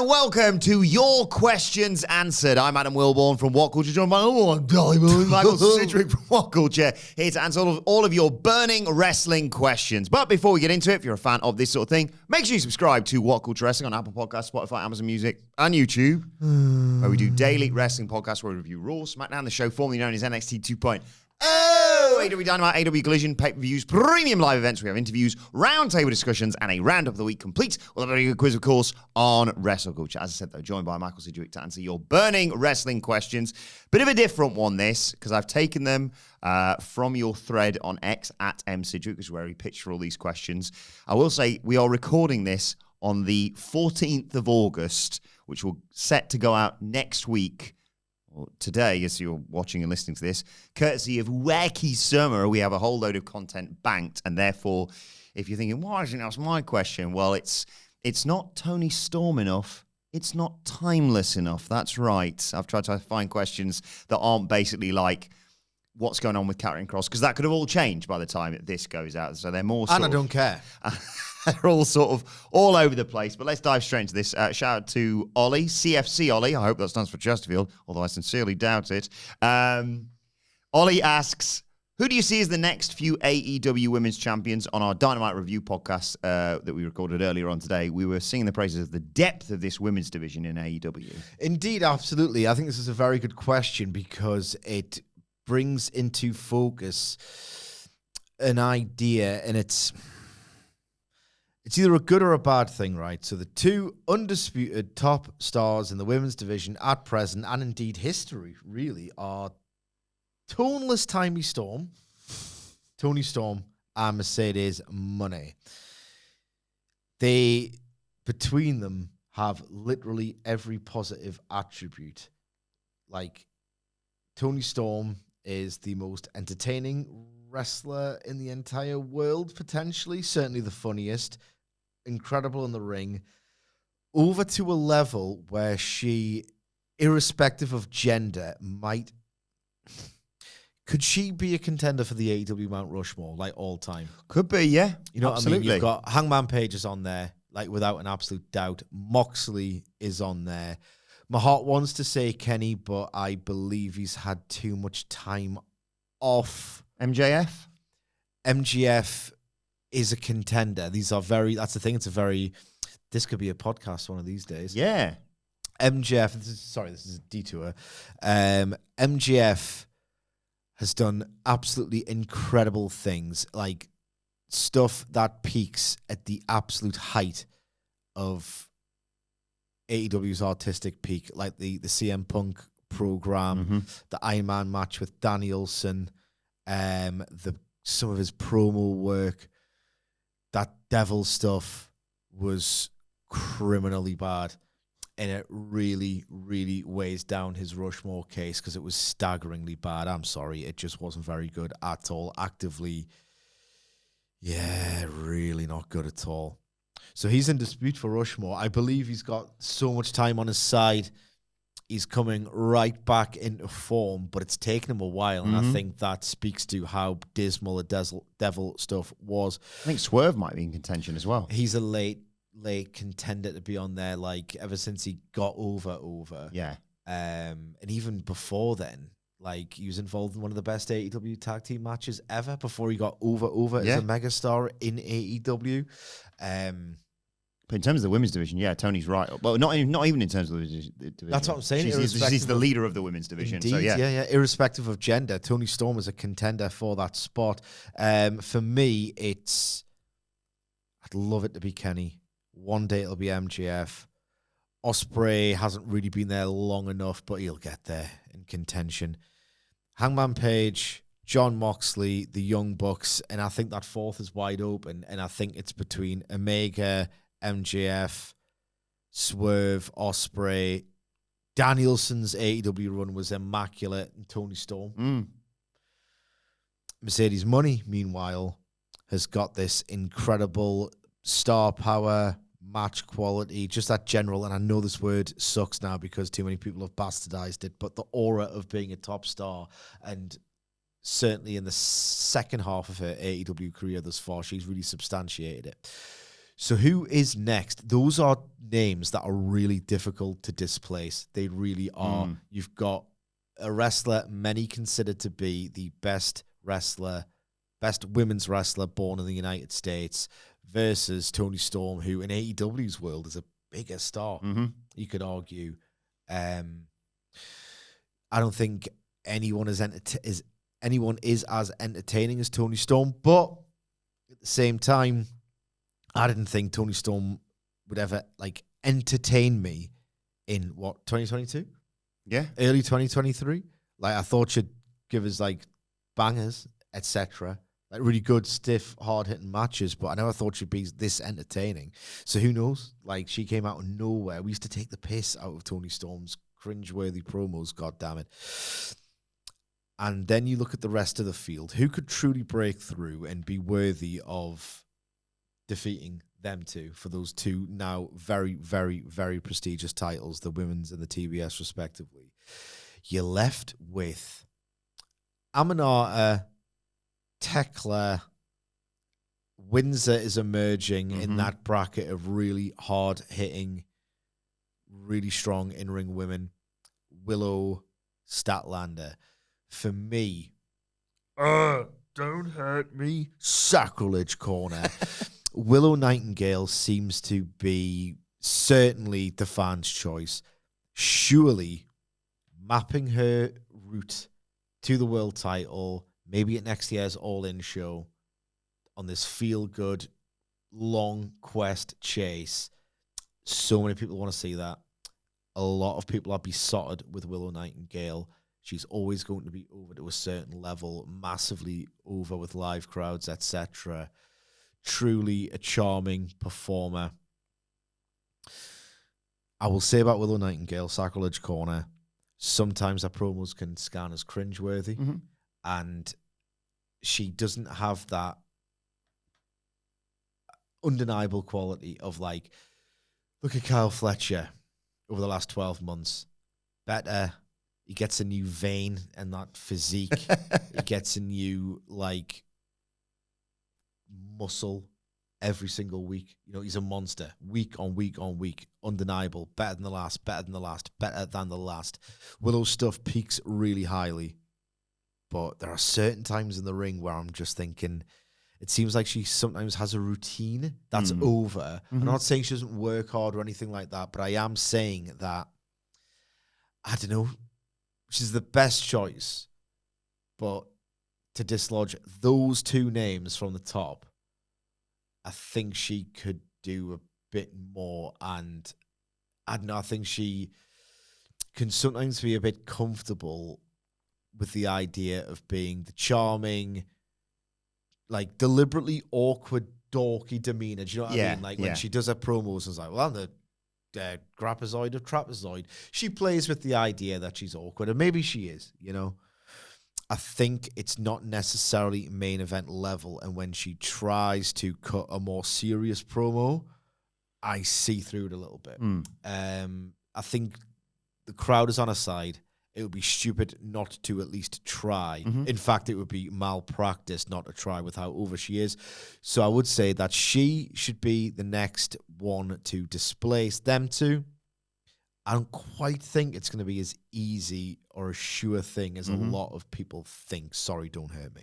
and welcome to Your Questions Answered. I'm Adam Wilbourn from WhatCulture, joined by Dadley Michael Sidgwick from WhatCulture, here to answer all of your burning wrestling questions. But before we get into it, if you're a fan of this sort of thing, make sure you subscribe to WhatCulture Wrestling on Apple Podcasts, Spotify, Amazon Music, and YouTube, where we do daily wrestling podcasts where we review Raw, SmackDown, the show formerly known as NXT 2.0. AEW Dynamite, AEW Collision, pay-per-views, premium live events. We have interviews, roundtable discussions, and a round of the week complete. We'll have a very good quiz, of course, on WrestleCulture. As I said, though, joined by Michael Sidgwick to answer your burning wrestling questions. Bit of a different one, this, because I've taken them from your thread on X at @msidgwick, which is where he pitched for all these questions. I will say we are recording this on the 14th of August, which will set to go out next week. Today, as you're watching and listening to this, courtesy of wAcKy Summer, we have a whole load of content banked, and therefore, if you're thinking, why isn't that my question? Well, it's not Tony Storm enough. It's not timeless enough. That's right. I've tried to find questions that aren't basically like, what's going on with Karrion Kross? Because that could have all changed by the time this goes out. So they're more sort And I don't care. They're all sort of all over the place. But let's dive straight into this. Shout out to Ollie, CFC Ollie. I hope that stands for Chesterfield, although I sincerely doubt it. Ollie asks, who do you see as the next few AEW Women's Champions? On our Dynamite Review podcast that we recorded earlier on today, we were singing the praises of the depth of this women's division in AEW. Indeed, absolutely. I think this is a very good question because it brings into focus an idea, and it's either a good or a bad thing, right? So the two undisputed top stars in the women's division at present, and indeed history, really, are toneless Tony Storm, and Mercedes Moné. They, between them, have literally every positive attribute. Like, Tony Storm is the most entertaining wrestler in the entire world, potentially. Certainly the funniest. Incredible in the ring. Over to a level where she, irrespective of gender, could she be a contender for the AEW Mount Rushmore, like all time? Could be, yeah. You know absolutely. what I mean? You've got Hangman Page is on there, like without an absolute doubt. Moxley is on there. My heart wants to say Kenny, but I believe he's had too much time off. MJF is a contender. That's the thing. This could be a podcast one of these days. Yeah. MJF, this is a detour. MJF has done absolutely incredible things, like stuff that peaks at the absolute height of AEW's artistic peak, like the CM Punk program, the Iron Man match with Danielson, some of his promo work. That devil stuff was criminally bad, and it really, really weighs down his Rushmore case because it was staggeringly bad. I'm sorry, it just wasn't very good at all. Actively, really not good at all. So he's in dispute for Rushmore. I believe he's got so much time on his side. He's coming right back into form, but it's taken him a while, and I think that speaks to how dismal the devil stuff was. I think Swerve might be in contention as well. He's a late contender to be on there, like, ever since he got over. Yeah. And even before then, like, he was involved in one of the best AEW tag team matches ever before he got over as a megastar in AEW. But in terms of the women's division, yeah, Tony's right. Well, not even in terms of the division. That's what I'm saying. She's the leader of the women's division. Indeed, so yeah. Irrespective of gender, Tony Storm is a contender for that spot. For me, I'd love it to be Kenny. One day it'll be MJF. Ospreay hasn't really been there long enough, but he'll get there in contention. Hangman Page, John Moxley, the Young Bucks, and I think that fourth is wide open, and I think it's between Omega, MJF, Swerve, Ospreay. Danielson's AEW run was immaculate, and Tony Storm. Mercedes Moné, meanwhile, has got this incredible star power, match quality, just that general, and I know this word sucks now because too many people have bastardized it, but the aura of being a top star, and certainly in the second half of her AEW career thus far, she's really substantiated it. So who is next? Those are names that are really difficult to displace. They really are. You've got a wrestler many consider to be the best women's wrestler born in the United States versus Toni Storm, who in AEW's world is a bigger star. You could argue. I don't think anyone is as entertaining as Toni Storm, but at the same time, I didn't think Toni Storm would ever entertain me in 2022? Yeah. Early 2023. I thought she'd give us bangers, etc. Really good, stiff, hard-hitting matches, but I never thought she'd be this entertaining. So who knows? She came out of nowhere. We used to take the piss out of Toni Storm's cringeworthy promos, god damn it. And then you look at the rest of the field. Who could truly break through and be worthy of defeating them two for those two now very, very, very prestigious titles, the women's and the TBS respectively? You're left with Aminata, Tekla. Windsor is emerging in that bracket of really hard-hitting, really strong in-ring women. Willow, Statlander. For me, don't hurt me, Sacrilege Corner. Willow Nightingale seems to be certainly the fans' choice. Surely mapping her route to the world title, maybe at next year's All-In show, on this feel-good, long quest chase. So many people want to see that. A lot of people are besotted with Willow Nightingale. She's always going to be over to a certain level, massively over with live crowds, etc. Truly a charming performer. I will say about Willow Nightingale, Sacrilege Corner, sometimes her promos can scan as cringeworthy, and she doesn't have that undeniable quality of look at Kyle Fletcher over the last 12 months. Better. He gets a new vein and that physique. He gets a new muscle every single week. He's a monster. Week on week on week. Undeniable. Better than the last. Better than the last. Better than the last. Willow's stuff peaks really highly. But there are certain times in the ring where I'm just thinking, it seems like she sometimes has a routine that's over. I'm not saying she doesn't work hard or anything like that, but I am saying that, I don't know, she's the best choice. But to dislodge those two names from the top, I think she could do a bit more. And I don't know, I think she can sometimes be a bit comfortable with the idea of being the charming, deliberately awkward, dorky demeanor. Do you know what I mean? When she does her promos, it's well, I'm the Grapazoid of Trapezoid. She plays with the idea that she's awkward, and maybe she is, I think it's not necessarily main event level, and when she tries to cut a more serious promo, I see through it a little bit. I think the crowd is on her side. It would be stupid not to at least try. In fact, it would be malpractice not to try with how over she is. So I would say that she should be the next one to displace them two. I don't quite think it's going to be as easy or a sure thing as a lot of people think. Sorry, don't hurt me.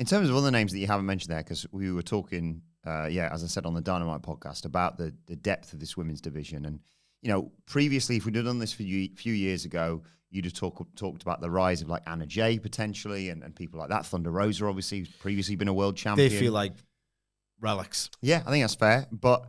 In terms of other names that you haven't mentioned there, because we were talking, as I said on the Dynamite podcast, about the depth of this women's division. And, previously, if we'd have done this a few years ago, you'd have talked about the rise of Anna Jay potentially and people like that. Thunder Rosa, obviously, who's previously been a world champion. They feel like relics. Yeah, I think that's fair. But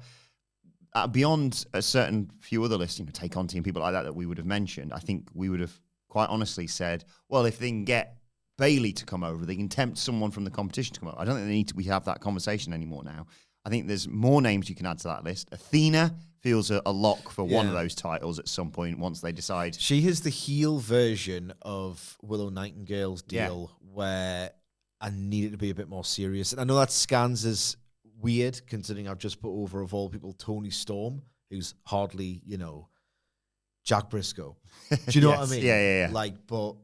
beyond a certain few other lists, Tay Conti and people like that we would have mentioned, I think we would have quite honestly said, well, if they can get Bayley to come over, they can tempt someone from the competition to come over. I don't think we have that conversation anymore now. I think there's more names you can add to that list. Athena feels a lock for one of those titles at some point once they decide. She is the heel version of Willow Nightingale's deal where I need it to be a bit more serious. And I know that scans as weird considering I've just put over, of all people, Toni Storm, who's hardly, Jack Briscoe. Do you know what I mean? Yeah. But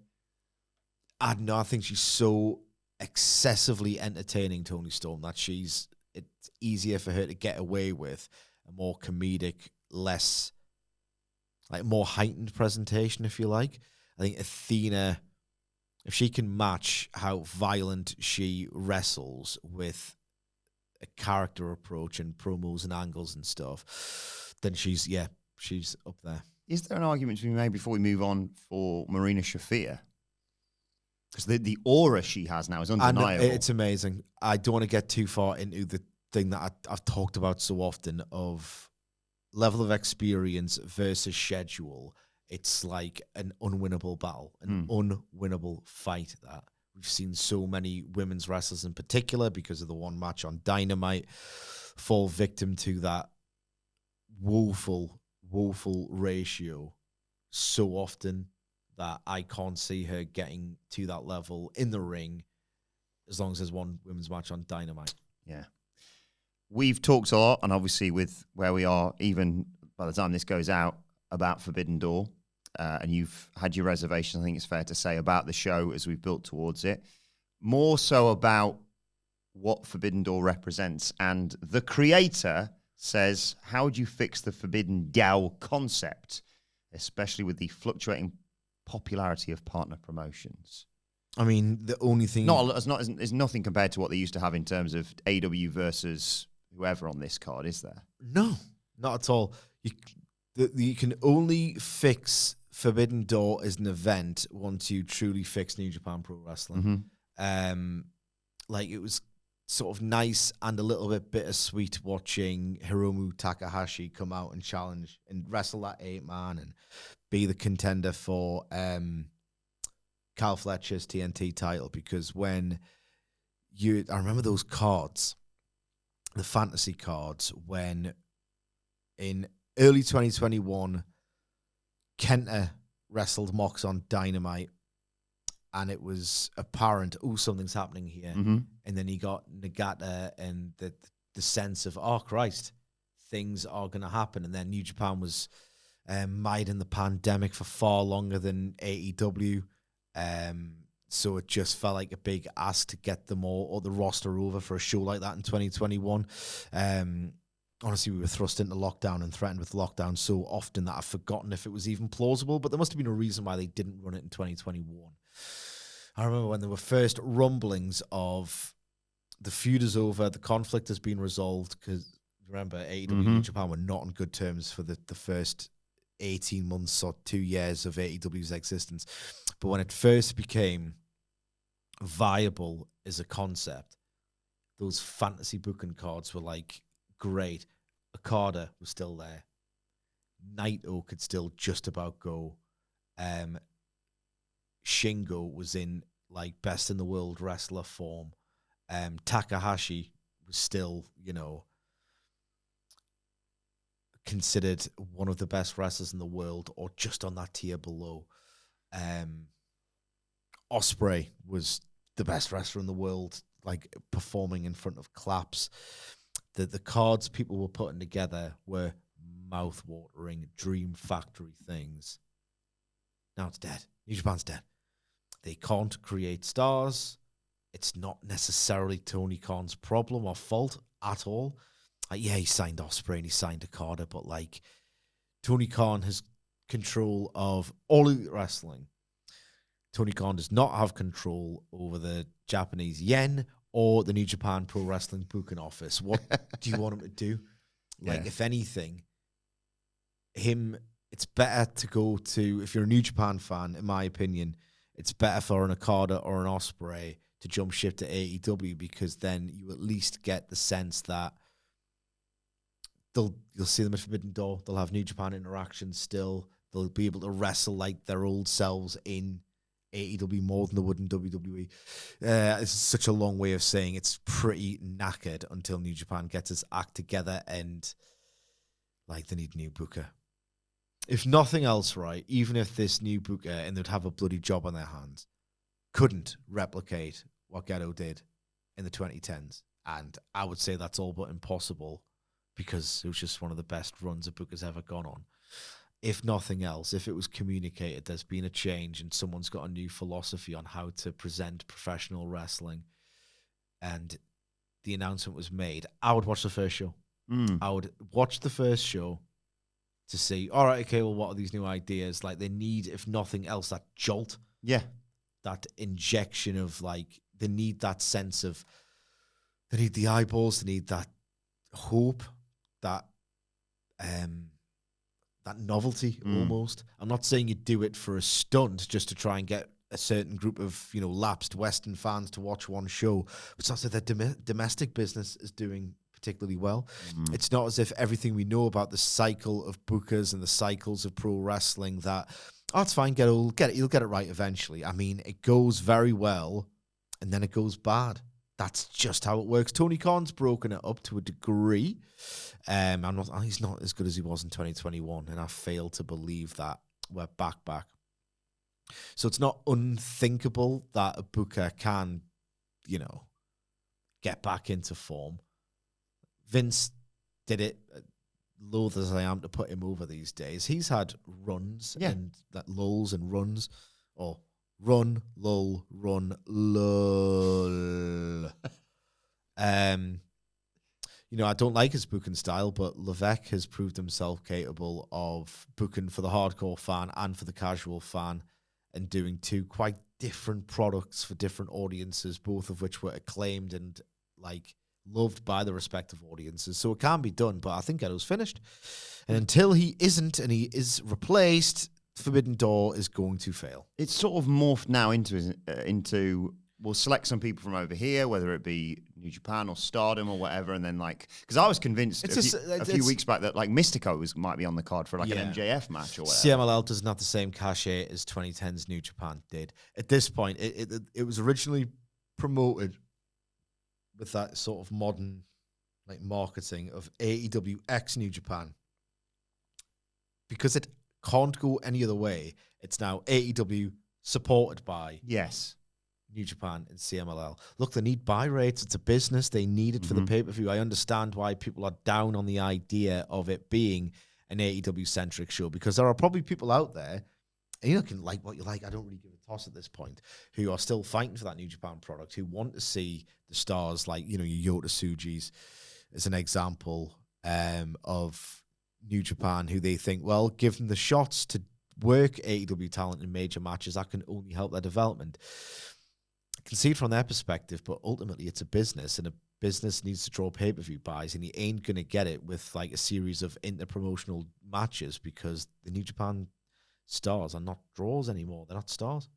I don't know. I think she's so excessively entertaining, Toni Storm, that she's it's easier for her to get away with a more comedic, less, like, more heightened presentation, if you like. I think Athena, if she can match how violent she wrestles with a character approach and promos and angles and stuff, then she's up there. Is there an argument to be made before we move on for Marina Shafir? Because the aura she has now is undeniable. And it's amazing. I don't want to get too far into the thing that I've talked about so often of level of experience versus schedule. It's like an unwinnable battle, an unwinnable fight that we've seen so many women's wrestlers in particular, because of the one match on Dynamite, fall victim to that woeful ratio so often that I can't see her getting to that level in the ring as long as there's one women's match on Dynamite. Yeah. We've talked a lot, and obviously with where we are, even by the time this goes out, about Forbidden Door, and you've had your reservations, I think it's fair to say, about the show as we've built towards it. More so about what Forbidden Door represents. And the creator says, how would you fix the Forbidden Door concept, especially with the fluctuating popularity of partner promotions? I mean, the only thing... It's nothing compared to what they used to have in terms of AEW versus whoever on this card, is there? No, not at all. You can only fix Forbidden Door as an event once you truly fix New Japan Pro Wrestling. Like, it was sort of nice and a little bit bittersweet watching Hiromu Takahashi come out and challenge and wrestle that 8-man and be the contender for Cal Fletcher's TNT title, because I remember those cards, the fantasy cards, when in early 2021, Kenta wrestled Mox on Dynamite, and it was apparent, something's happening here. And then he got Nagata and the sense of, oh, Christ, things are going to happen. And then New Japan was mired in the pandemic for far longer than AEW. So it just felt like a big ask to get them all, or the roster over for a show like that in 2021. Honestly, we were thrust into lockdown and threatened with lockdown so often that I've forgotten if it was even plausible, but there must have been a reason why they didn't run it in 2021. I remember when there were first rumblings of the feud is over, the conflict has been resolved, because remember, AEW and New Japan were not on good terms for the first 18 months or 2 years of AEW's existence. But when it first became viable as a concept, those fantasy booking cards were like, great. Okada was still there. Naito could still just about go. Shingo was in like best in the world wrestler form. Takahashi was still, considered one of the best wrestlers in the world, or just on that tier below. Ospreay was the best wrestler in the world, like performing in front of claps. The cards people were putting together were mouth-watering, dream factory things. Now it's dead. New Japan's dead. They can't create stars. It's not necessarily Tony Khan's problem or fault at all. He signed Ospreay and he signed Okada, but like, Tony Khan has control of all of wrestling. Tony Khan does not have control over the Japanese yen or the New Japan Pro Wrestling booking office. What do you want him to do? Like, if anything, it's better to go to, if you're a New Japan fan, in my opinion, it's better for an Okada or an Ospreay to jump ship to AEW, because then you at least get the sense that you'll see them at Forbidden Door. They'll have New Japan interactions still. They'll be able to wrestle like their old selves in AEW more than they would in WWE. It's such a long way of saying it's pretty knackered until New Japan gets its act together, and like, they need a new booker. If nothing else, right, even if this new booker, and they'd have a bloody job on their hands, couldn't replicate what Gedo did in the 2010s, and I would say that's all but impossible, because it was just one of the best runs a booker's ever gone on. If nothing else, if it was communicated, there's been a change and someone's got a new philosophy on how to present professional wrestling, and the announcement was made, I would watch the first show. I would watch the first show to see, all right, okay, well, what are these new ideas? Like, they need, if nothing else, that jolt. Yeah. That injection of, like, they need that sense of, they need the eyeballs, they need that hope, that novelty almost. I'm not saying you do it for a stunt just to try and get a certain group of, lapsed Western fans to watch one show. But it's not as if their domestic business is doing particularly well. It's not as if everything we know about the cycle of bookers and the cycles of pro wrestling that, oh, it's fine, you'll get it right eventually. I mean, it goes very well and then it goes bad. That's just how it works. Tony Khan's broken it up to a degree. He's not as good as he was in 2021, and I fail to believe that we're back. So it's not unthinkable that a booker can, get back into form. Vince did it, loath as I am to put him over these days. He's had runs and that lulls and runs, or run, lull, run, lull. I don't like his booking style, but Levesque has proved himself capable of booking for the hardcore fan and for the casual fan, and doing two quite different products for different audiences, both of which were acclaimed and loved by the respective audiences. So it can be done, but I think Edo's finished. And until he isn't and he is replaced, Forbidden Door is going to fail. It's sort of morphed now into we'll select some people from over here, whether it be New Japan or Stardom or whatever, and then because I was convinced a few weeks back that Mystico might be on the card for an MJF match or whatever. CMLL doesn't have the same cachet as 2010's New Japan did. At this point, it was originally promoted with that sort of modern marketing of AEW X New Japan. Because it can't go any other way, it's now AEW supported by New Japan and CMLL. Look, they need buy rates. It's a business. They need it for the pay-per-view. I understand why people are down on the idea of it being an AEW-centric show, because there are probably people out there, and you can like what you like, I don't really give a toss at this point, who are still fighting for that New Japan product, who want to see the stars like, your Yota Tsujis as an example of New Japan, who they think, well, give them the shots to work AEW talent in major matches. That can only help their development. I can see it from their perspective, but ultimately it's a business, and a business needs to draw pay-per-view buys, and he ain't going to get it with a series of inter-promotional matches, because the New Japan stars are not draws anymore. They're not stars.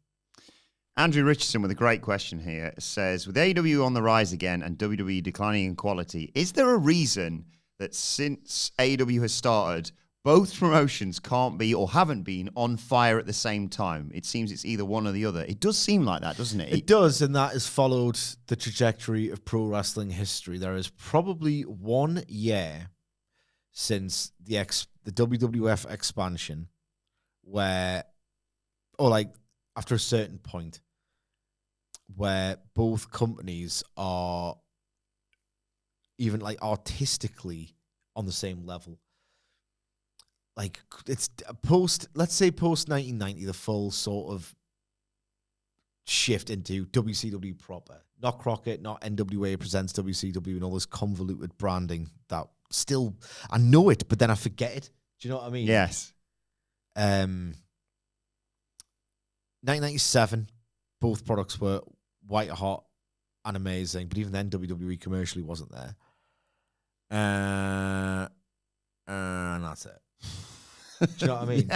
Andrew Richardson with a great question here says, with AEW on the rise again and WWE declining in quality, is there a reason that since AEW has started, both promotions can't be or haven't been on fire at the same time? It seems it's either one or the other. It does seem like that, doesn't it? It does, and that has followed the trajectory of pro wrestling history. There is probably 1 year since the WWF expansion where, after a certain point, where both companies are even artistically on the same level. It's let's say post 1990, the full sort of shift into WCW proper. Not Crockett, not NWA presents WCW and all this convoluted branding that still, I know it, but then I forget it. Do you know what I mean? Yes. 1997, both products were white hot and amazing, but even then WWE commercially wasn't there. And that's it. Do you know what I mean?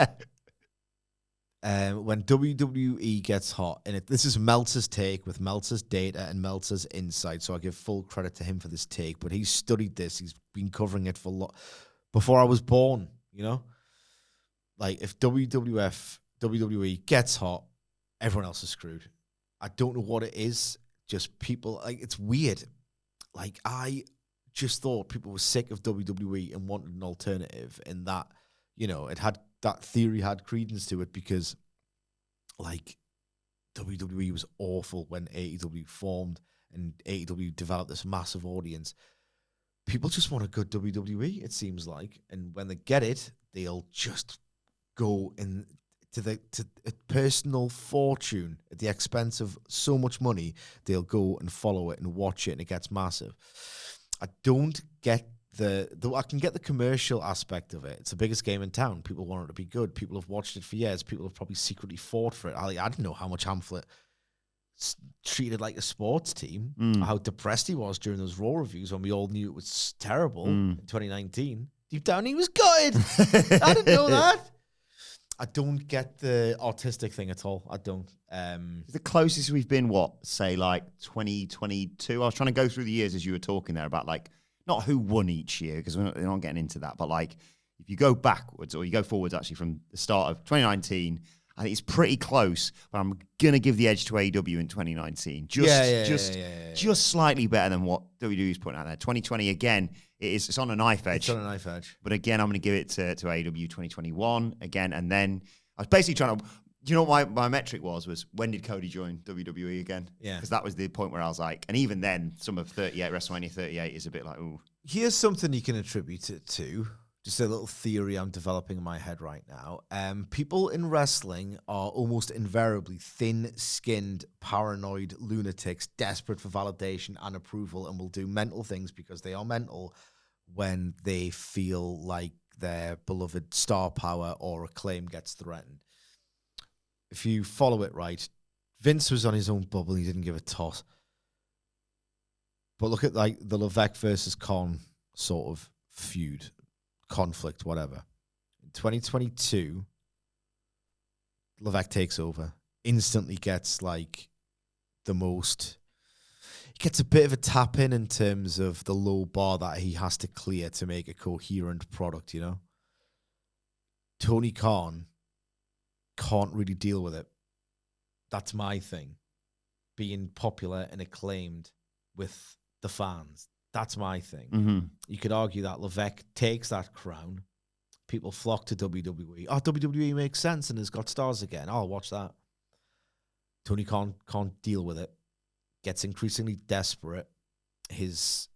When WWE gets hot, and this is Meltzer's take with Meltzer's data and Meltzer's insight, so I give full credit to him for this take, but he's studied this. He's been covering it for before I was born, if WWE gets hot, everyone else is screwed. I don't know what it is. Just people, it's weird. I just thought people were sick of WWE and wanted an alternative, and that, it had, that theory had credence to it, because WWE was awful when AEW formed and AEW developed this massive audience. People just want a good WWE, it seems like, and when they get it, they'll just go in to a personal fortune at the expense of so much money, they'll go and follow it and watch it, and it gets massive. I don't get I can get the commercial aspect of it. It's the biggest game in town. People want it to be good. People have watched it for years. People have probably secretly fought for it. I didn't know how much Hamflet treated like a sports team, how depressed he was during those Raw reviews when we all knew it was terrible in 2019. Deep down, he was gutted. I didn't know that. I don't get the artistic thing at all. I don't. The closest we've been, say like 2022? I was trying to go through the years as you were talking there about like, not who won each year, because we're not getting into that, but like if you go backwards or you go forwards actually from the start of 2019, I think it's pretty close, but I'm going to give the edge to AEW in 2019. Just slightly better than what WWE's putting out there. 2020, again, it's on a knife edge. It's on a knife edge. But again, I'm going to give it to AEW 2021 again. And then I was basically trying to, you know what my metric was when did Cody join WWE again? Yeah. Because that was the point where I was like, and even then, some of WrestleMania 38 is a bit like, ooh. Here's something you can attribute it to. Just a little theory I'm developing in my head right now. People in wrestling are almost invariably thin-skinned, paranoid lunatics, desperate for validation and approval, and will do mental things because they are mental when they feel like their beloved star power or acclaim gets threatened. If you follow it right, Vince was on his own bubble. He didn't give a toss. But look at like the Levesque versus Khan sort of feud, conflict, whatever. In 2022, Levesque takes over, instantly gets like the most. He gets a bit of a tap in terms of the low bar that he has to clear to make a coherent product, you know? Tony Khan can't really deal with it. That's my thing. Being popular and acclaimed with the fans. That's my thing. Mm-hmm. You could argue that Levesque takes that crown. People flock to WWE. Oh, WWE makes sense and has got stars again. Oh, I'll watch that. Tony Khan can't deal with it. Gets increasingly desperate. His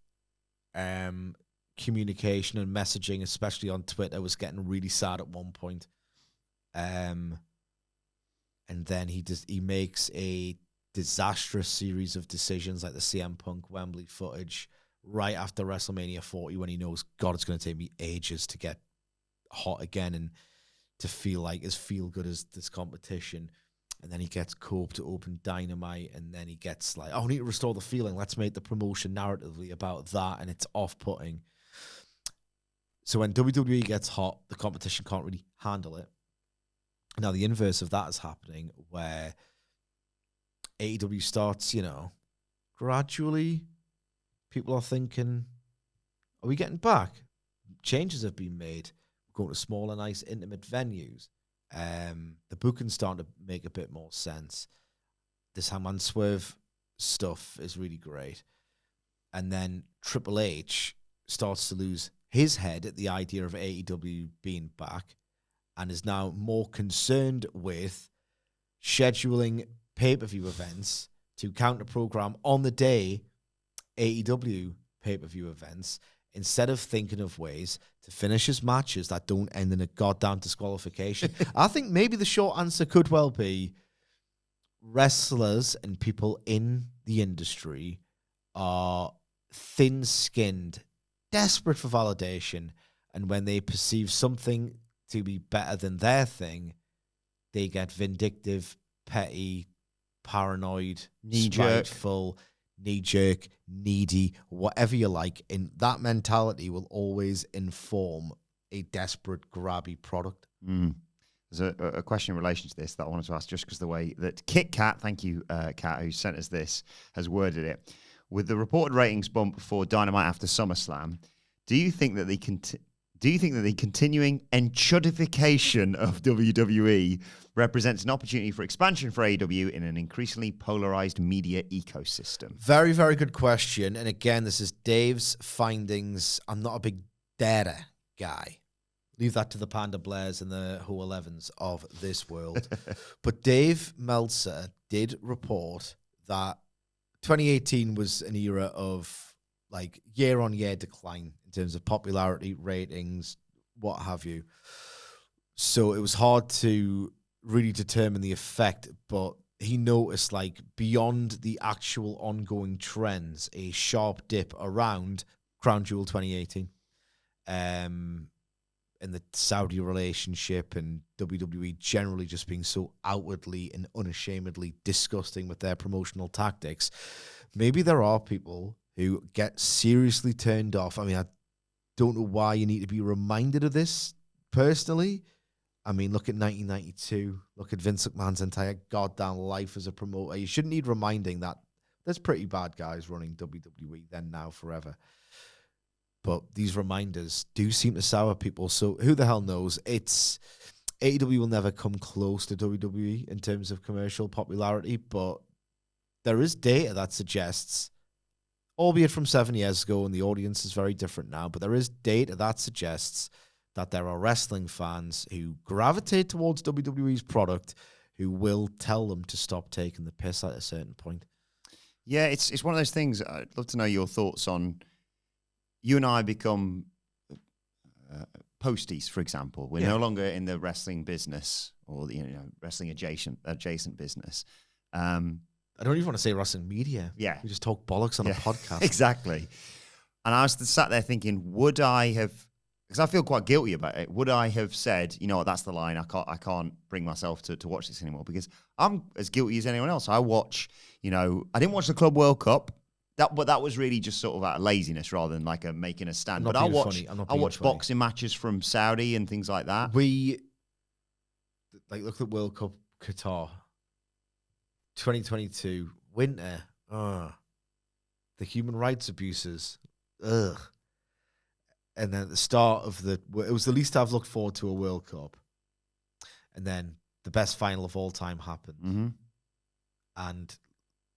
communication and messaging, especially on Twitter, was getting really sad at one point. And then he makes a disastrous series of decisions like the CM Punk Wembley footage right after WrestleMania 40 when he knows, God, it's going to take me ages to get hot again and to feel like as feel good as this competition. And then he gets Cope to open Dynamite, and then he gets like, oh, I need to restore the feeling. Let's make the promotion narratively about that, and it's off-putting. So when WWE gets hot, the competition can't really handle it. Now, the inverse of that is happening where AEW starts, gradually people are thinking, are we getting back? Changes have been made. We're going to smaller, nice, intimate venues. The booking's starting to make a bit more sense. This Hammond Swerve stuff is really great. And then Triple H starts to lose his head at the idea of AEW being back and is now more concerned with scheduling pay-per-view events to counter-program on the day AEW pay-per-view events instead of thinking of ways to finish his matches that don't end in a goddamn disqualification. I think maybe the short answer could well be wrestlers and people in the industry are thin-skinned, desperate for validation, and when they perceive something to be better than their thing, they get vindictive, petty, paranoid, spiteful, knee-jerk, needy, whatever you like. And that mentality will always inform a desperate, grabby product. There's a question in relation to this that I wanted to ask, just because the way that Kit Kat, thank you, Kat, who sent us this, has worded it. With the reported ratings bump for Dynamite after SummerSlam, do you think that the continuing enchudification of WWE represents an opportunity for expansion for AEW in an increasingly polarized media ecosystem? Very, very good question. And again, this is Dave's findings. I'm not a big data guy. Leave that to the Panda Blairs and the Who 11s of this world. But Dave Meltzer did report that 2018 was an era of like year-on-year decline in terms of popularity, ratings, what have you. So it was hard to really determine the effect, but he noticed, like, beyond the actual ongoing trends, a sharp dip around Crown Jewel 2018. And the Saudi relationship and WWE generally just being so outwardly and unashamedly disgusting with their promotional tactics. Maybe there are people who get seriously turned off. I mean, I don't know why you need to be reminded of this personally. I mean, look at 1992. Look at Vince McMahon's entire goddamn life as a promoter. You shouldn't need reminding that there's pretty bad guys running WWE then, now, forever. But these reminders do seem to sour people. So who the hell knows? It's AEW will never come close to WWE in terms of commercial popularity, but there is data that suggests, albeit from 7 years ago, and the audience is very different now, but there is data that suggests that there are wrestling fans who gravitate towards WWE's product who will tell them to stop taking the piss at a certain point. Yeah, it's one of those things. I'd love to know your thoughts on. You and I become posties, for example. We're no longer in the wrestling business or the wrestling adjacent business. I don't even want to say wrestling media. Yeah, we just talk bollocks on a podcast. Exactly. And I was sat there thinking, would I have? Because I feel quite guilty about it. Would I have said, you know what, that's the line. I can't bring myself to watch this anymore, because I'm as guilty as anyone else. I watch. I didn't watch the Club World Cup. But that was really just sort of out of laziness rather than like making a stand. But I watch boxing matches from Saudi and things like that. We look at World Cup Qatar 2022 winter. The human rights abuses. And then at the start of it was the least I've looked forward to a World Cup. And then the best final of all time happened. Mm-hmm. And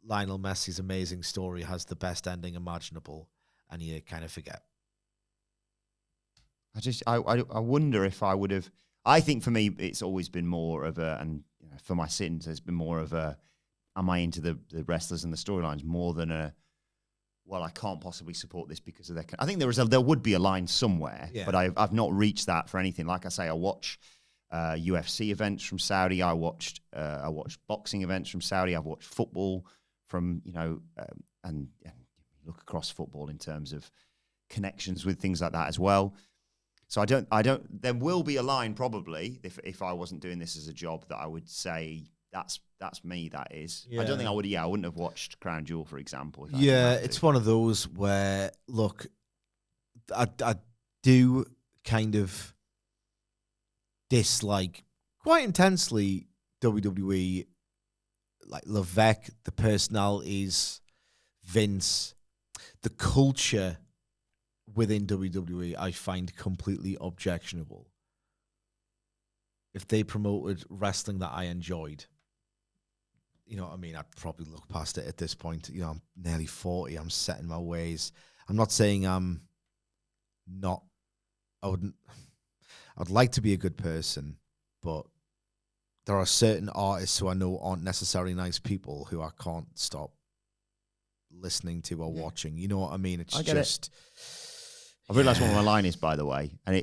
Lionel Messi's amazing story has the best ending imaginable, and you kind of forget. I wonder if I would have. I think for me, it's always been more of for my sins, it's been more of am I into the wrestlers and the storylines more than well, I can't possibly support this because of their. I think there would be a line somewhere, but I've not reached that for anything. Like I say, I watch UFC events from Saudi. I watched boxing events from Saudi. I've watched football from, and look across football in terms of connections with things like that as well. So I don't, there will be a line probably if I wasn't doing this as a job that I would say that's me, that is. Yeah. I don't think I would, I wouldn't have watched Crown Jewel, for example. It's one of those where, look, I do kind of dislike quite intensely WWE, like wAcKy, the personalities, Vince, the culture within WWE, I find completely objectionable. If they promoted wrestling that I enjoyed, you know what I mean, I'd probably look past it at this point. I'm nearly 40. I'm set in my ways. I'm not saying I'm not. I'd like to be a good person, but there are certain artists who I know aren't necessarily nice people who I can't stop listening to or watching. You know what I mean? It's just. I realised what my line is, by the way, and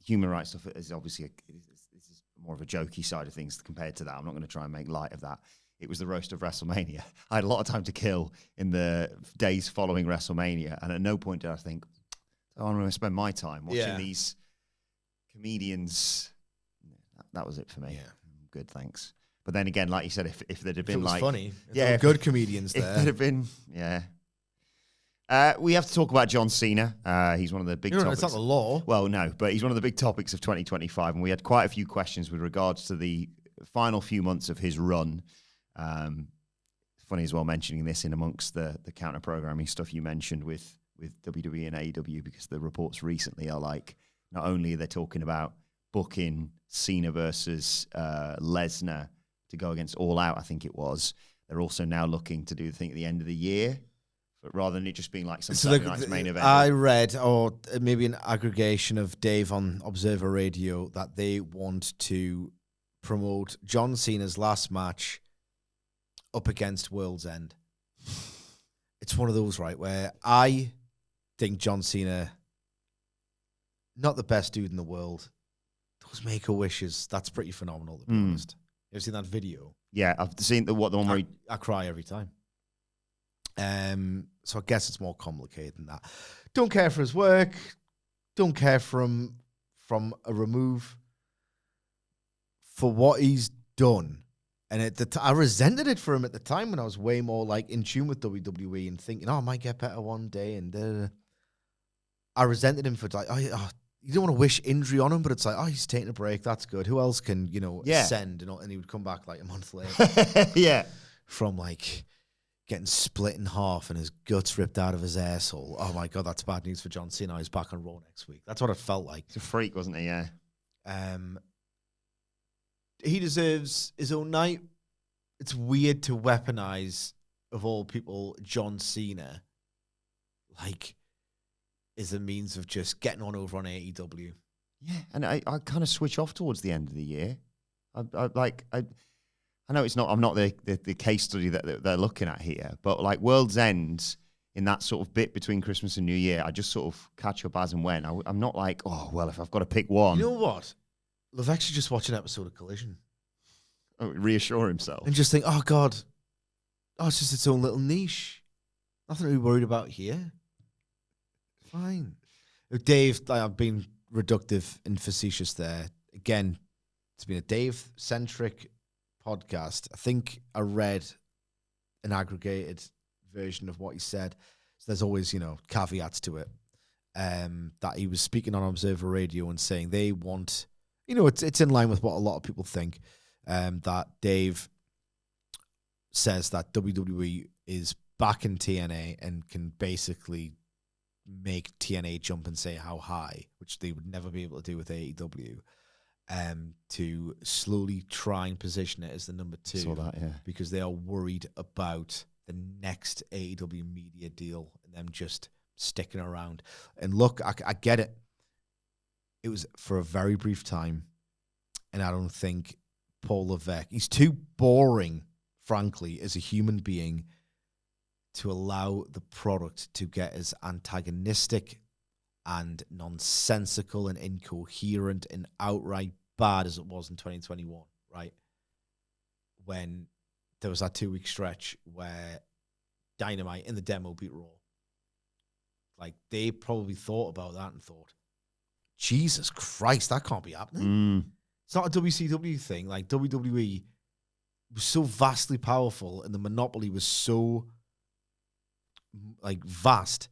human rights stuff is obviously this is more of a jokey side of things compared to that. I'm not going to try and make light of that. It was the roast of WrestleMania. I had a lot of time to kill in the days following WrestleMania, and at no point did I think, I'm going to spend my time watching these comedians. That was it for me. Yeah. Good, thanks. But then again, like you said, if there'd have been funny, good comedians there. If there'd have been, we have to talk about John Cena. He's one of the big topics. It's not the law. Well, no, but he's one of the big topics of 2025, and we had quite a few questions with regards to the final few months of his run. Funny as well mentioning this in amongst the counter-programming stuff you mentioned with WWE and AEW, because the reports recently are like, not only are they talking about booking Cena versus Lesnar to go against All Out, I think it was, they're also now looking to do the thing at the end of the year, but rather than it just being like some Saturday night's main event. I read, or maybe an aggregation of Dave on Observer Radio, that they want to promote John Cena's last match up against World's End. It's one of those, right, where I think John Cena, not the best dude in the world, Those Make-A-Wishes, that's pretty phenomenal, to be honest. You ever seen that video? Yeah, I've seen the one where I cry every time. So I guess it's more complicated than that. Don't care for his work. Don't care for him from a remove for what he's done. And I resented it for him at the time when I was way more like in tune with WWE and thinking, oh, I might get better one day. And I resented him for like, you don't want to wish injury on him, but it's like, oh, he's taking a break. That's good. Who else can, send? And he would come back like a month later. Yeah. From like getting split in half and his guts ripped out of his asshole. Oh my God, that's bad news for John Cena. He's back on Raw next week. That's what it felt like. He's a freak, wasn't he? Yeah. He deserves his own night. It's weird to weaponize, of all people, John Cena, like, is a means of just getting on over on AEW. Yeah, and I kind of switch off towards the end of the year. I know it's not. I'm not the case study that they're looking at here, but like World's End, in that sort of bit between Christmas and New Year, I just sort of catch up as and when. I'm not like, oh well, if I've got to pick one. You know what? Love should just watch an episode of Collision. Oh, reassure himself and just think, oh God, it's just its own little niche. Nothing to be worried about here. Fine. Dave, I've been reductive and facetious there. Again, it's been a Dave-centric podcast. I think I read an aggregated version of what he said. So there's always, caveats to it. That he was speaking on Observer Radio and saying they want, it's in line with what a lot of people think. That Dave says that WWE is back in TNA and can basically make TNA jump and say how high, which they would never be able to do with AEW. To slowly try and position it as the number 2. Saw that, yeah. Because they are worried about the next AEW media deal and them just sticking around. And look, I get it. It was for a very brief time, and I don't think Paul Levesque, he's too boring, frankly, as a human being to allow the product to get as antagonistic and nonsensical and incoherent and outright bad as it was in 2021, right? When there was that 2-week stretch where Dynamite in the demo beat Raw. Like, they probably thought about that and thought, Jesus Christ, that can't be happening. It's not a WCW thing. Like, WWE was so vastly powerful and the monopoly was so, like, vast.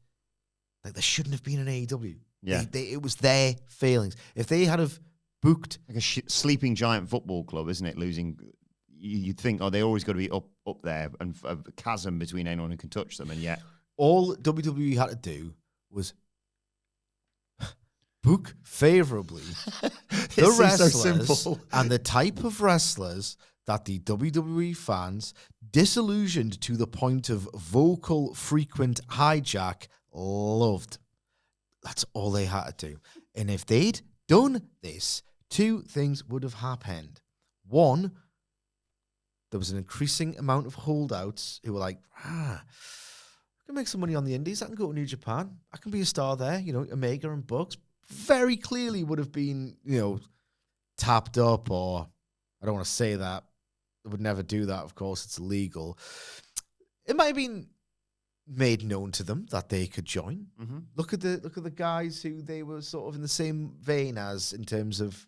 Like, there shouldn't have been an AEW. Yeah. It was their failings. If they had have booked... Like a sleeping giant football club, isn't it? Losing... You'd think, they always got to be up there and a chasm between anyone who can touch them, and yet... All WWE had to do was book favorably the wrestlers so and the type of wrestlers that the WWE fans, disillusioned to the point of vocal frequent hijack, loved. That's all they had to do. And if they'd done this, 2 things would have happened. One, there was an increasing amount of holdouts who were like, I can make some money on the indies. I can go to New Japan. I can be a star there. Omega and Bucks very clearly would have been, tapped up, or I don't want to say that. They would never do that, of course. It's illegal. It might have been made known to them that they could join. Mm-hmm. Look at the guys who they were sort of in the same vein as in terms of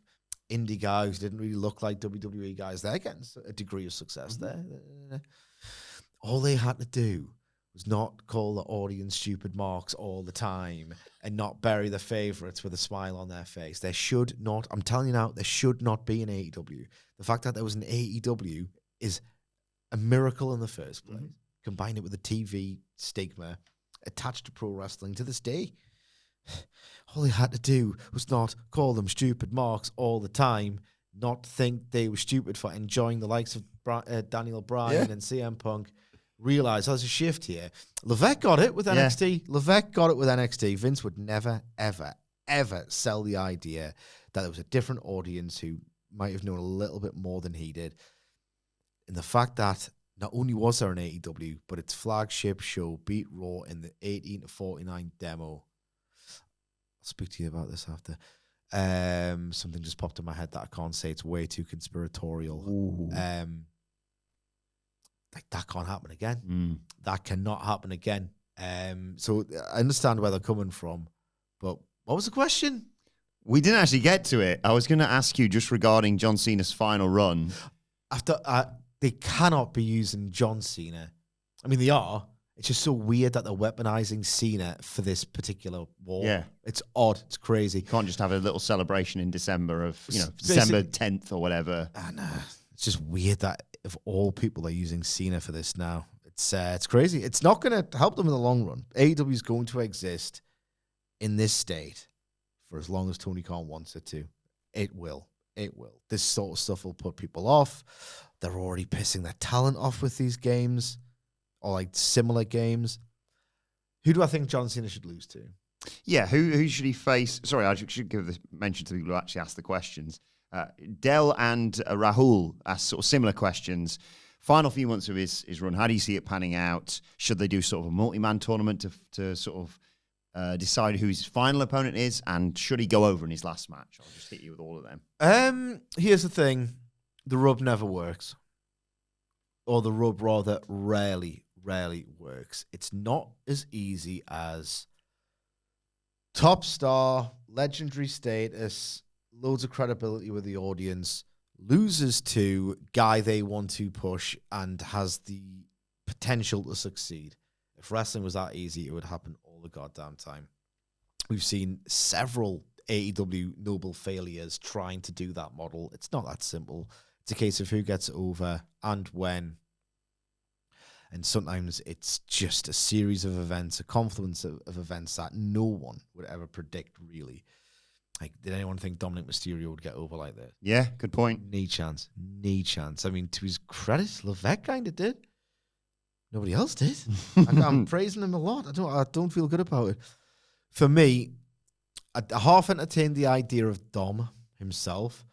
indie guys who didn't really look like WWE guys. They're getting a degree of success there. All they had to do was not call the audience stupid marks all the time and not bury the favorites with a smile on their face. There should not, I'm telling you now, there should not be an AEW. The fact that there was an AEW is a miracle in the first place. Mm-hmm. Combine it with the TV stigma attached to pro wrestling to this day. All they had to do was not call them stupid marks all the time, not think they were stupid for enjoying the likes of Daniel Bryan and CM Punk. Realize there's a shift here. Levesque got it with NXT. Levesque got it with NXT. Vince would never, ever, ever sell the idea that there was a different audience who might have known a little bit more than he did. And the fact that not only was there an AEW, but its flagship show beat Raw in the 18-49 demo. I'll speak to you about this after. Something just popped in my head that I can't say. It's way too conspiratorial. Like that can't happen again. That cannot happen again. So I understand where they're coming from, but what was the question? We didn't actually get to it. I was going to ask you just regarding John Cena's final run. After they cannot be using John Cena. I mean, they are. It's just so weird that they're weaponizing Cena for this particular war. Yeah. It's odd. It's crazy. You can't just have a little celebration in December of, December 10th or whatever. And it's just weird that of all people are using Cena for this now. It's crazy. It's not going to help them in the long run. AEW is going to exist in this state for as long as Tony Khan wants it to. It will. It will. This sort of stuff will put people off. They're already pissing their talent off with these games or like similar games. Who do I think John Cena should lose to? Yeah, who should he face? Sorry, I should give this mention to the people who actually asked the questions. Del and Rahul asked sort of similar questions. Final few months of his run, how do you see it panning out? Should they do sort of a multi-man tournament to sort of decide who his final opponent is? And should he go over in his last match? I'll just hit you with all of them. Here's the thing. The rub never works. Or the rub rather rarely works. It's not as easy as top star, legendary status, loads of credibility with the audience, loses to guy they want to push and has the potential to succeed. If wrestling was that easy, it would happen all the goddamn time. We've seen several AEW noble failures trying to do that model. It's not that simple. It's a case of who gets over and when. And sometimes it's just a series of events, a confluence of events that no one would ever predict, really. Like, did anyone think Dominic Mysterio would get over like this? Yeah, good point. Knee chance. I mean, to his credit, Levesque kind of did. Nobody else did. I'm praising him a lot. I don't feel good about it. For me, I half entertained the idea of Dom himself,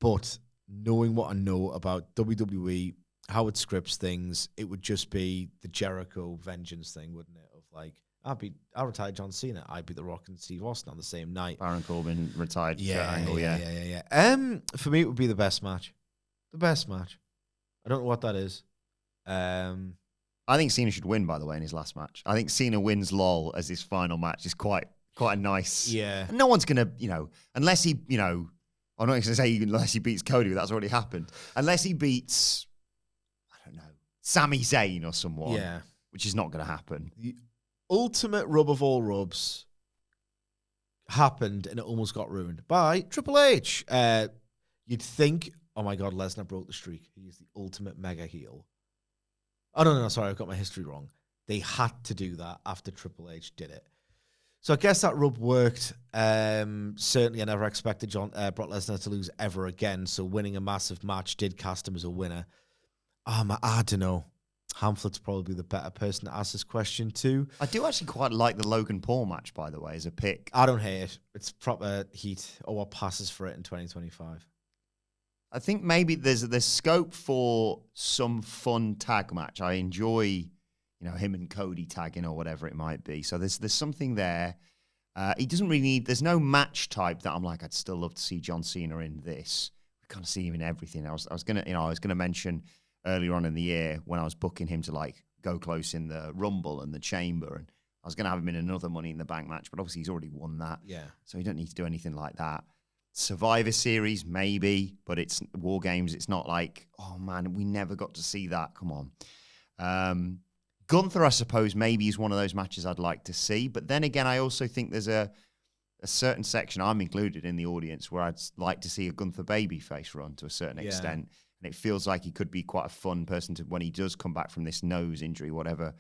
but knowing what I know about WWE, how it scripts things, it would just be the Jericho vengeance thing, wouldn't it? Of like, I'll retire John Cena. I beat The Rock and Steve Austin on the same night. Baron Corbin retired. Yeah. For me, it would be the best match. The best match. I don't know what that is. I think Cena should win, by the way, in his last match. I think Cena wins LOL as his final match is quite a nice. Yeah. And no one's going to, unless he, I'm not going to say unless he beats Cody, but that's already happened. Unless he beats, I don't know, Sami Zayn or someone. Yeah. Which is not going to happen. The ultimate rub of all rubs happened and it almost got ruined by Triple H. You'd think, oh my God, Lesnar broke the streak. He's the ultimate mega heel. Oh, no, sorry, I've got my history wrong. They had to do that after Triple H did it. So I guess that rub worked. Certainly, I never expected Brock Lesnar to lose ever again, so winning a massive match did cast him as a winner. I don't know. Hamflet's probably the better person to ask this question to. I do actually quite like the Logan Paul match, by the way, as a pick. I don't hate it. It's proper heat. Or what passes for it in 2025. I think maybe there's scope for some fun tag match. I enjoy, him and Cody tagging or whatever it might be. So there's something there. He doesn't really need. There's no match type that I'm like, I'd still love to see John Cena in this. We kind of see him in everything. I was gonna mention earlier on in the year when I was booking him to like go close in the Rumble and the Chamber, and I was gonna have him in another Money in the Bank match, but obviously he's already won that. Yeah. So you don't need to do anything like that. Survivor Series, maybe, but it's War Games. It's not like, oh man, we never got to see that. Come on. Gunther, I suppose, maybe is one of those matches I'd like to see. But then again, I also think there's a certain section, I'm included in the audience, where I'd like to see a Gunther babyface run to a certain extent. And it feels like he could be quite a fun person to, when he does come back from this nose injury, whatever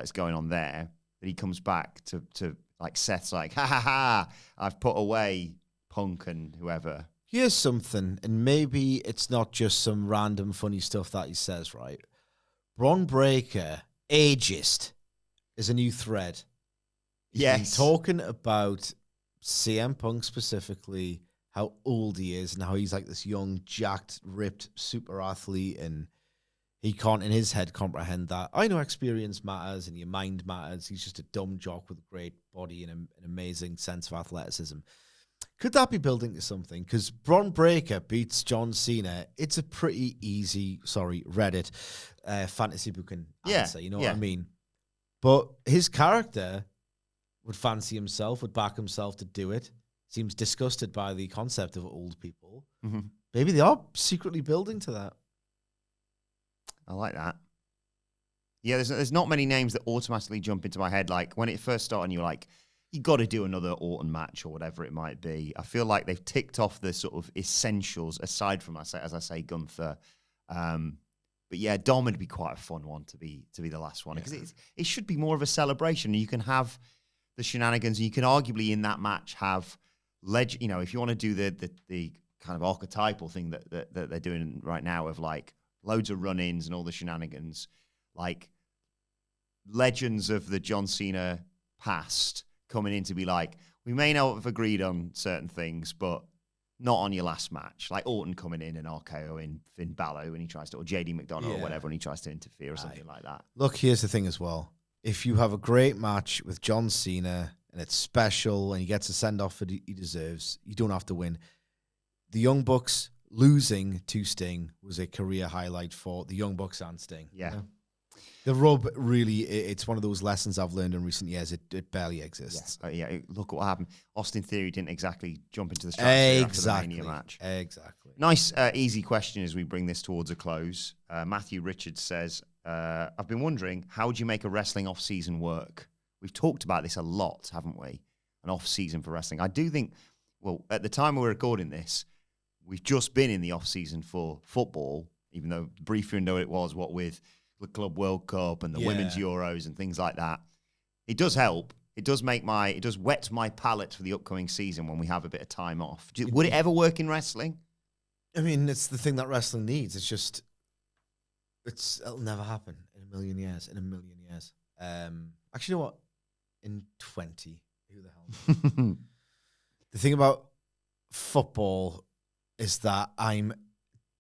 is going on there, that he comes back to like Seth's like, ha, I've put away Punk and whoever. Here's something, and maybe it's not just some random funny stuff that he says, right? Bron Breakker, ageist, is a new thread. He's been talking about CM Punk specifically, how old he is, and how he's like this young, jacked, ripped super athlete, and he can't, in his head, comprehend that. I know experience matters and your mind matters. He's just a dumb jock with a great body and an amazing sense of athleticism. Could that be building to something? Because Bron Breakker beats John Cena. It's a pretty easy, Reddit fantasy booking answer. You know what I mean? But his character would fancy himself, would back himself to do it. Seems disgusted by the concept of old people. Mm-hmm. Maybe they are secretly building to that. I like that. Yeah, there's not many names that automatically jump into my head. Like, when it first started, you're like, you got to do another Orton match or whatever it might be. I feel like they've ticked off the sort of essentials, aside from, as I say, Gunther. But yeah, Dom would be quite a fun one to be the last one, because it should be more of a celebration. You can have the shenanigans. You can arguably in that match have if you want to do the kind of archetypal thing that they're doing right now of like loads of run-ins and all the shenanigans, like legends of the John Cena past coming in to be like, we may not have agreed on certain things, but not on your last match. Like Orton coming in and RKO in Finn Balor when he tries to, or JD McDonough or whatever when he tries to interfere or something like that. Look, here's the thing as well. If you have a great match with John Cena and it's special and he gets a send-off that he deserves, you don't have to win. The Young Bucks losing to Sting was a career highlight for the Young Bucks and Sting. Yeah. The rub, really, it's one of those lessons I've learned in recent years. It barely exists. Look what happened. Austin Theory didn't exactly jump into the stratosphere after the Mania match. Exactly. Nice, easy question as we bring this towards a close. Matthew Richards says, I've been wondering, how would you make a wrestling off-season work? We've talked about this a lot, haven't we? An off-season for wrestling. I do think, well, at the time we're recording this, we've just been in the off-season for football, even though brief window it was, with the Club World Cup and the Women's Euros and things like that. It does help. It does whet my palate for the upcoming season when we have a bit of time off. Would it ever work in wrestling? I mean, it's the thing that wrestling needs. It'll never happen in a million years. Actually, you know what? In 20, who the hell? The thing about football is that I'm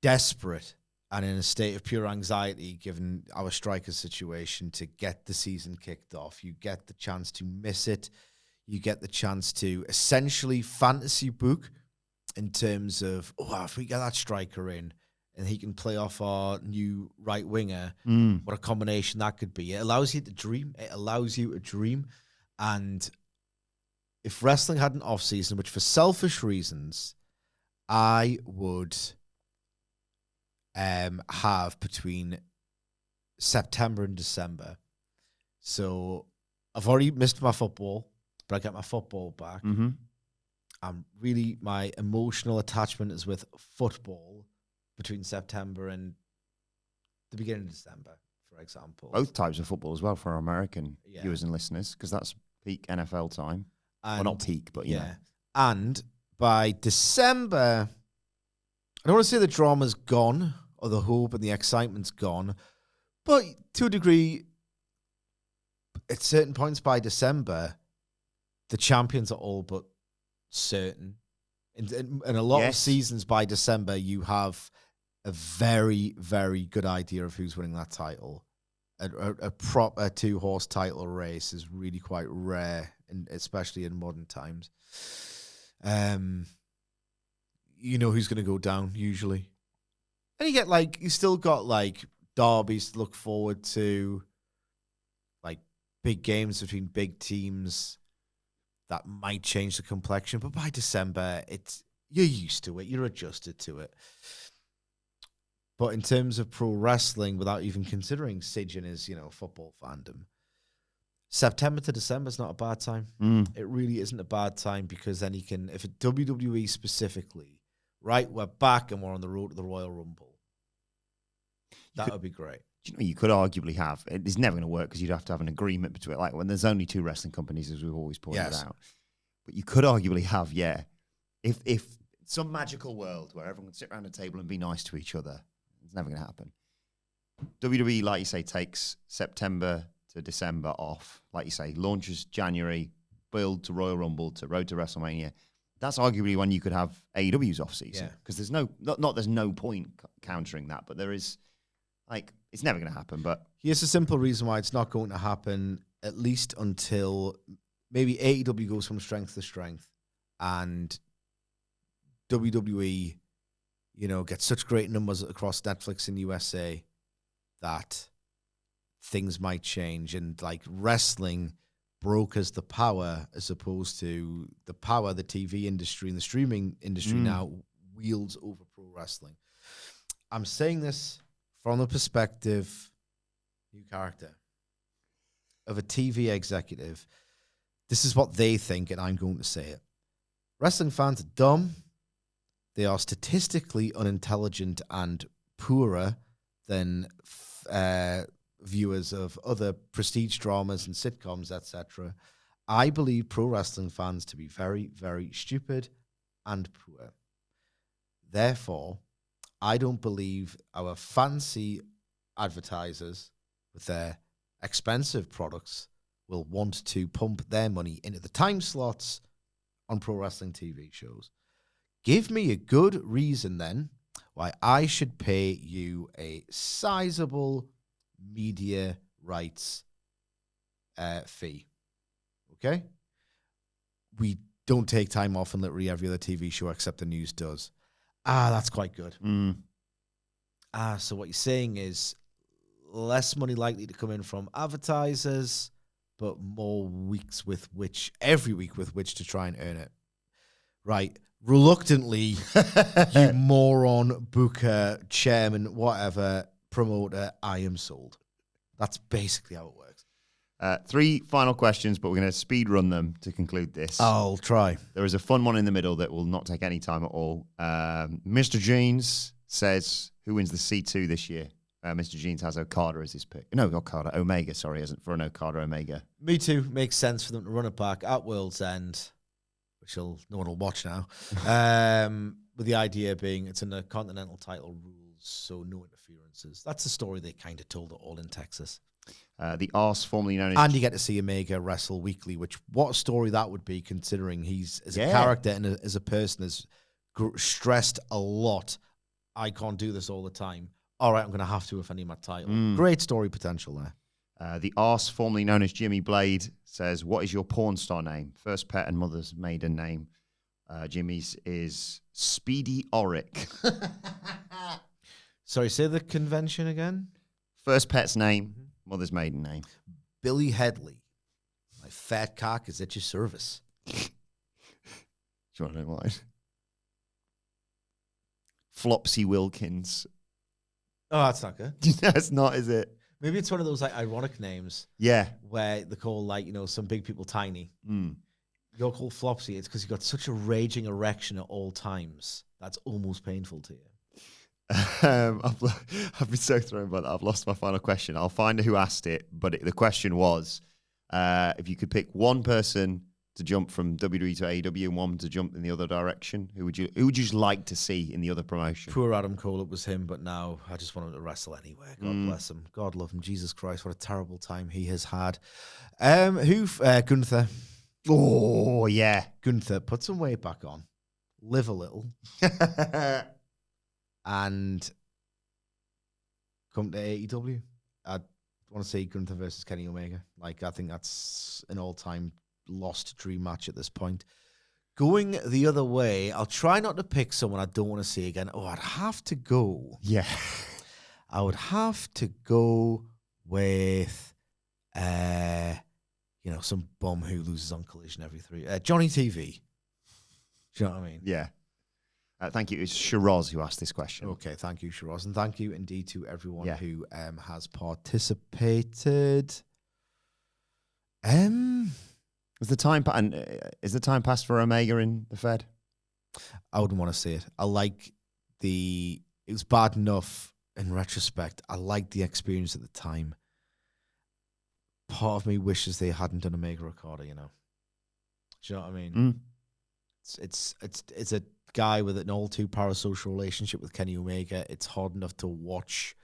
desperate and in a state of pure anxiety, given our striker situation, to get the season kicked off. You get the chance to miss it. You get the chance to essentially fantasy book in terms of, if we get that striker in and he can play off our new right winger, what a combination that could be. It allows you to dream. And if wrestling had an off season, which for selfish reasons, I would have between September and December. So I've already missed my football, but I get my football back. Mm-hmm. Really, my emotional attachment is with football between September and the beginning of December, for example. Both types of football as well for our American viewers and listeners, because that's peak NFL time. Well, not peak, but yeah. And by December, I don't want to say the drama's gone or the hope and the excitement's gone, but to a degree, at certain points by December, the champions are all but certain. In a lot of seasons by December, you have a very, very good idea of who's winning that title. A proper two-horse title race is really quite rare, especially in modern times. You know who's going to go down, usually. And you still got, derbies to look forward to, big games between big teams that might change the complexion. But by December, you're used to it. You're adjusted to it. But in terms of pro wrestling, without even considering Sidge and his, football fandom, September to December is not a bad time. It really isn't a bad time, because then you can, if it's WWE specifically, right, we're back and we're on the road to the Royal Rumble. That would be great. You could arguably have, it's never going to work because you'd have to have an agreement between, when there's only two wrestling companies, as we've always pointed out. But you could arguably have, if some magical world where everyone can sit around a table and be nice to each other, it's never going to happen. WWE, like you say, takes September to December off. Like you say, launches January, build to Royal Rumble, to Road to WrestleMania. That's arguably when you could have AEW's off season, because there's there's no point countering that, but there is, it's never going to happen. But here's a simple reason why it's not going to happen, at least until maybe AEW goes from strength to strength, and WWE, get such great numbers across Netflix in USA that things might change, and like wrestling brokers the power as opposed to the power the TV industry and the streaming industry now wields over pro wrestling. I'm saying this from the perspective, new character, of a TV executive. This is what they think, and I'm going to say it. Wrestling fans are dumb. They are statistically unintelligent and poorer than viewers of other prestige dramas and sitcoms, etc. I believe pro wrestling fans to be very, very stupid and poor. Therefore, I don't believe our fancy advertisers with their expensive products will want to pump their money into the time slots on pro wrestling TV shows. Give me a good reason then why I should pay you a sizable media rights fee. Okay? We don't take time off on literally every other TV show except the news does. That's quite good. So what you're saying is less money likely to come in from advertisers, but more weeks with which, every week with which to try and earn it. Right. Reluctantly, you moron, booker, chairman, whatever, promoter, I am sold. That's basically how it works. 3 final questions, but we're going to speed run them to conclude this. I'll try. There is a fun one in the middle that will not take any time at all. Mr. Jeans says, who wins the C2 this year? Mr. Jeans has Okada as his pick. No, Okada. Omega, sorry, isn't for an Okada Omega. Me too. Makes sense for them to run it back at World's End, which no one will watch now. With the idea being it's in the Continental title rules, so no interferences. That's the story they kind of told it all in Texas. The arse, formerly known as... And you get to see Omega wrestle weekly, which what a story that would be, considering he's, as a character and as a person, is stressed a lot. I can't do this all the time. All right, I'm going to have to if I need my title. Great story potential there. The arse, formerly known as Jimmy Blade, says, what is your porn star name? First pet and mother's maiden name. Jimmy's is Speedy Oric. Sorry, say the convention again. First pet's name, mother's maiden name. Billy Headley. My fat cock is at your service. Do you want to know why? Flopsy Wilkins. Oh, that's not good. No, it's not, is it? Maybe it's one of those like ironic names. Yeah. Where they call some big people tiny. You're called Flopsy. It's because you've got such a raging erection at all times. That's almost painful to you. I've been so thrown by that. I've lost my final question. I'll find who asked it, but the question was, if you could pick one person to jump from WWE to AEW and one to jump in the other direction, who would you just like to see in the other promotion? Poor Adam Cole, it was him, but now I just want him to wrestle anywhere. God bless him. God love him. Jesus Christ, what a terrible time he has had. Gunther. Oh, yeah. Gunther, put some weight back on. Live a little. And come to AEW. I want to see Gunther versus Kenny Omega. I think that's an all-time lost dream match at this point. Going the other way, I'll try not to pick someone I don't want to see again. I'd have to go. Yeah. I would have to go with, some bum who loses on Collision every 3. Johnny TV. Do you know what I mean? Yeah. Thank you. It's Shiraz who asked this question. Okay, thank you, Shiraz. And thank you indeed to everyone who has participated. Is the time passed for Omega in the Fed? I wouldn't want to see it. It was bad enough in retrospect. I liked the experience at the time. Part of me wishes they hadn't done Omega Okada, Do you know what I mean? It's a guy with an all too parasocial relationship with Kenny Omega. It's hard enough to watch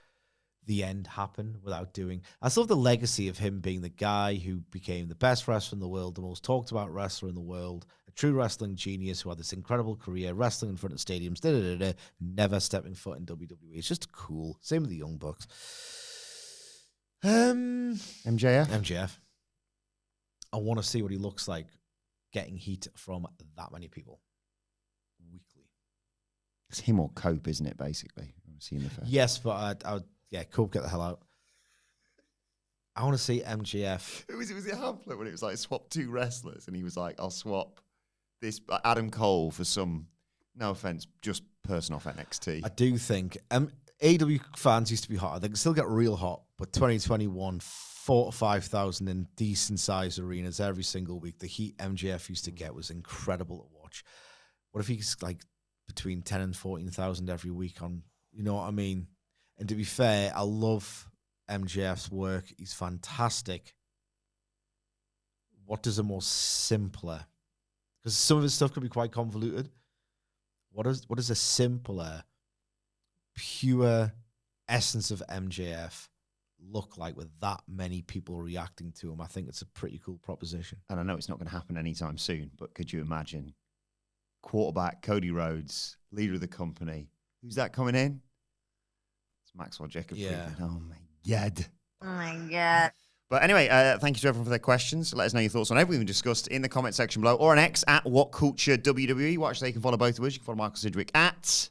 the end happen without doing. I still have the legacy of him being the guy who became the best wrestler in the world, the most talked about wrestler in the world, a true wrestling genius who had this incredible career, wrestling in front of stadiums, never stepping foot in WWE. It's just cool. Same with the Young Bucks. MJF. I want to see what he looks like getting heat from that many people weekly. It's him or Cope, isn't it, basically? Seeing the Yes, but I would, Cope, get the hell out. I want to see MJF. It was a pamphlet when it was like swap 2 wrestlers, and he was like, I'll swap this Adam Cole for some, no offense, just person off NXT. I do think AEW fans used to be hot. They can still get real hot, but 2021, 4,000 to 5,000 in decent sized arenas every single week. The heat MJF used to get was incredible to watch. What if he's like between 10 and 14,000 every week on, you know what I mean? And to be fair, I love MJF's work. He's fantastic. What does a more simpler, because some of his stuff could be quite convoluted. What is a simpler, pure essence of MJF look like with that many people reacting to him? I think it's a pretty cool proposition. And I know it's not going to happen anytime soon, but could you imagine quarterback Cody Rhodes, leader of the company? Who's that coming in? It's Maxwell Jacob. Yeah. Oh my God. Oh my God. But anyway, thank you to everyone for their questions. Let us know your thoughts on everything we discussed in the comment section below, or on X at WhatCulture WWE. Watch, they can follow both of us. You can follow Michael Sidgwick at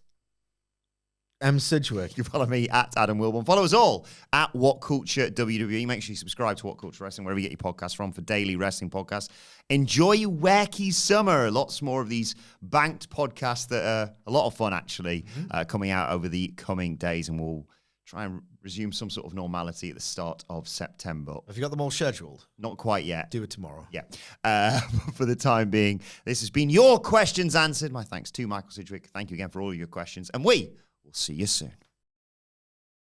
Sidgwick. You can follow me at Adam Wilbourn. Follow us all at WhatCulture WWE. Make sure you subscribe to WhatCulture Wrestling wherever you get your podcasts from for daily wrestling podcasts. Enjoy your wAcKy summer. Lots more of these banked podcasts that are a lot of fun, actually, coming out over the coming days, and we'll try and resume some sort of normality at the start of September. Have you got them all scheduled? Not quite yet. Do it tomorrow. Yeah. For the time being, this has been your questions answered. My thanks to Michael Sidgwick. Thank you again for all of your questions, and we will see you soon.